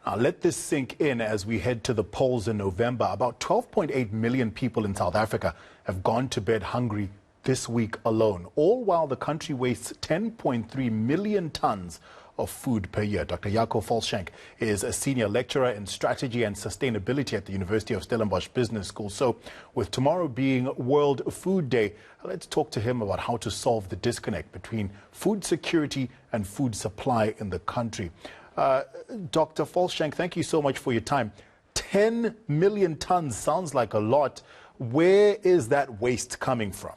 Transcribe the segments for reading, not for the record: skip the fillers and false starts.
Now, let this sink in as we head to the polls in November. About 12.8 million people in South Africa have gone to bed hungry this week alone, all while the country wastes 10.3 million tons of food per year. Dr. Jaco Volschenk is a senior lecturer in strategy and sustainability at the University of Stellenbosch Business School. So with tomorrow being World Food Day, let's talk to him about how to solve the disconnect between food security and food supply in the country. Dr. Volschenk, thank you so much for your time. 10 million tons sounds like a lot. Where is that waste coming from?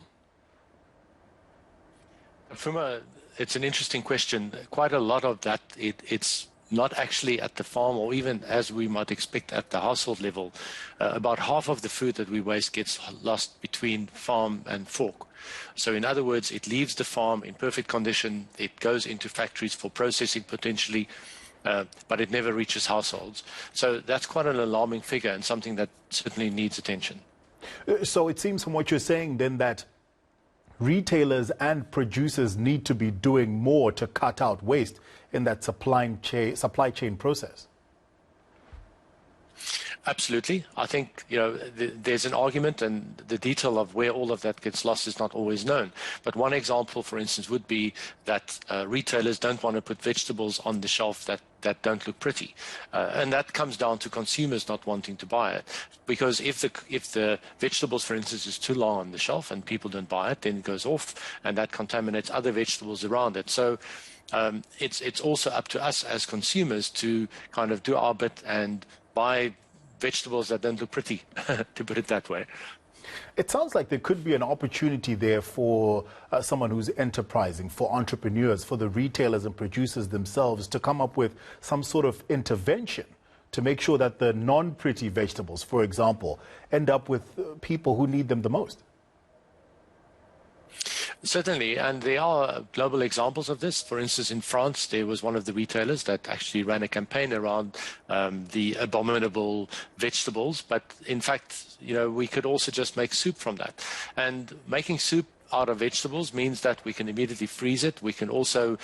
It's an interesting question. Quite a lot of that, it's not actually at the farm or even as we might expect at the household level. About half of the food that we waste gets lost between farm and fork. So in other words, it leaves the farm in perfect condition. It goes into factories for processing potentially, but it never reaches households. So that's quite an alarming figure and something that certainly needs attention. So it seems from what you're saying then that retailers and producers need to be doing more to cut out waste in that supply chain process. Absolutely. I think, there's an argument, and the detail of where all of that gets lost is not always known. But one example, for instance, would be that retailers don't want to put vegetables on the shelf that don't look pretty. And that comes down to consumers not wanting to buy it. Because if the vegetables, for instance, is too long on the shelf and people don't buy it, then it goes off and that contaminates other vegetables around it. So it's also up to us as consumers to kind of do our bit and buy vegetables that don't look pretty, to put it that way. It sounds like there could be an opportunity there for someone who's enterprising, for entrepreneurs, for the retailers and producers themselves to come up with some sort of intervention to make sure that the non-pretty vegetables, for example, end up with people who need them the most. Certainly, and there are global examples of this. For instance, in France, there was one of the retailers that actually ran a campaign around the abominable vegetables. But in fact, we could also just make soup from that. And making soup out of vegetables means that we can immediately freeze it. We can also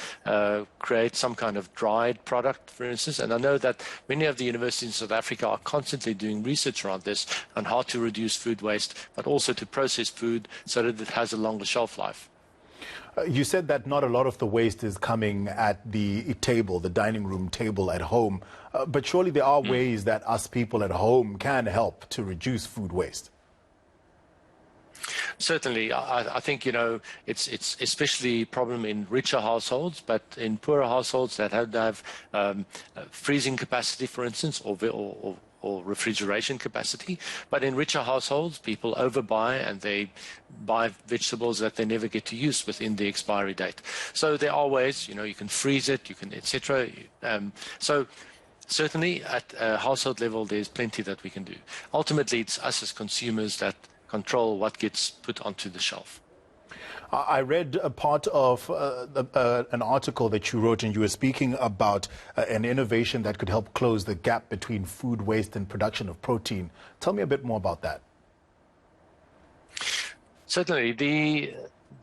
create some kind of dried product, for instance. And I know that many of the universities in South Africa are constantly doing research around this on how to reduce food waste, but also to process food so that it has a longer shelf life. You said that not a lot of the waste is coming at the table, the dining room table at home. But surely there are ways that us people at home can help to reduce food waste. Certainly, I think, it's especially a problem in richer households, but in poorer households that don't have freezing capacity, for instance, or refrigeration capacity. But in richer households, people overbuy and they buy vegetables that they never get to use within the expiry date. So there are ways, you can freeze it, you can, etc. So certainly at a household level, there's plenty that we can do. Ultimately, it's us as consumers that control what gets put onto the shelf. I read a part of an article that you wrote, and you were speaking about an innovation that could help close the gap between food waste and production of protein. Tell me a bit more about that. Certainly.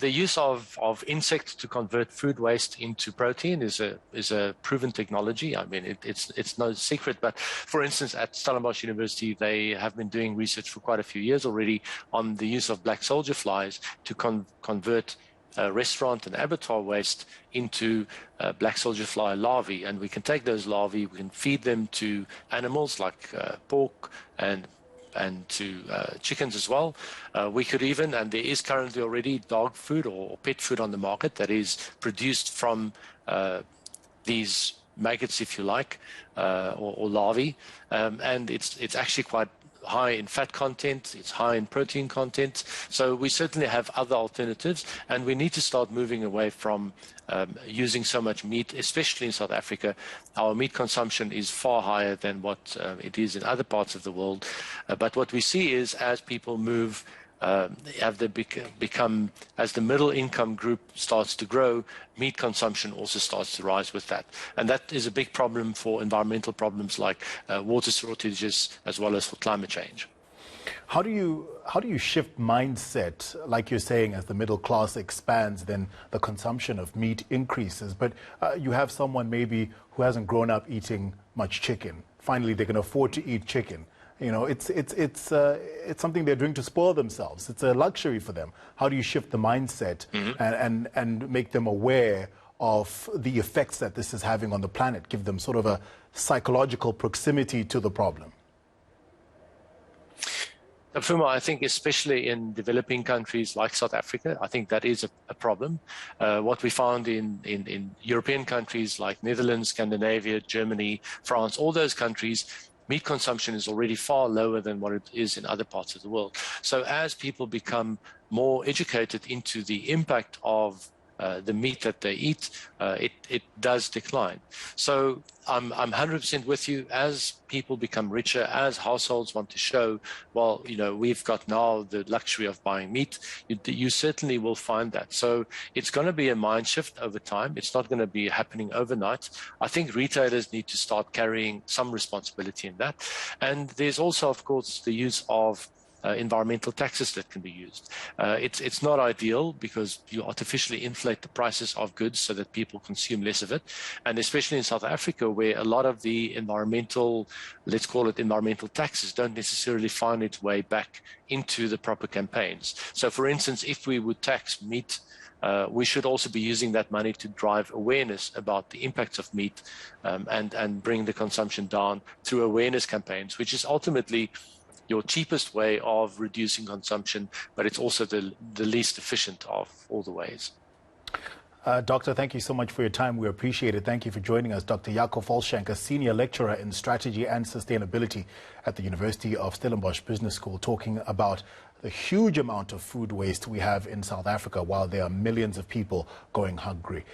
The use of insects to convert food waste into protein is a proven technology. I mean, it's no secret. But for instance, at Stellenbosch University, they have been doing research for quite a few years already on the use of black soldier flies to convert restaurant and abattoir waste into black soldier fly larvae. And we can take those larvae, we can feed them to animals like pork and to chickens as well. We could even, and there is currently already dog food or pet food on the market that is produced from these maggots, if you like, or larvae. And it's actually quite high in fat content, it's high in protein content. So we certainly have other alternatives, and we need to start moving away from using so much meat, especially in South Africa. Our meat consumption is far higher than what it is in other parts of the world. But what we see is as people move, as the middle income group starts to grow, meat consumption also starts to rise with that. And that is a big problem for environmental problems like water shortages as well as for climate change. How do you shift mindset, like you're saying, as the middle class expands, then the consumption of meat increases? But you have someone maybe who hasn't grown up eating much chicken. Finally, they can afford to eat chicken. You know, it's something they're doing to spoil themselves. It's a luxury for them. How do you shift the mindset and make them aware of the effects that this is having on the planet? Give them sort of a psychological proximity to the problem. Fuma, I think especially in developing countries like South Africa, I think that is a problem. What we found in European countries like Netherlands, Scandinavia, Germany, France, all those countries, meat consumption is already far lower than what it is in other parts of the world. So as people become more educated into the impact of the meat that they eat, it does decline. So I'm 100% with you. As people become richer, as households want to show, well, you know, we've got now the luxury of buying meat, you certainly will find that. So it's going to be a mind shift over time. It's not going to be happening overnight. I think retailers need to start carrying some responsibility in that. And there's also, of course, the use of environmental taxes that can be used. It's not ideal because you artificially inflate the prices of goods so that people consume less of it. And especially in South Africa, where a lot of the environmental, let's call it environmental taxes, don't necessarily find its way back into the proper campaigns. So for instance, if we would tax meat, we should also be using that money to drive awareness about the impacts of meat and bring the consumption down through awareness campaigns, which is ultimately your cheapest way of reducing consumption, but it's also the least efficient of all the ways. Doctor, thank you so much for your time. We appreciate it. Thank you for joining us. Dr. Jaco Volschenk, a senior lecturer in strategy and sustainability at the University of Stellenbosch Business School, talking about the huge amount of food waste we have in South Africa while there are millions of people going hungry.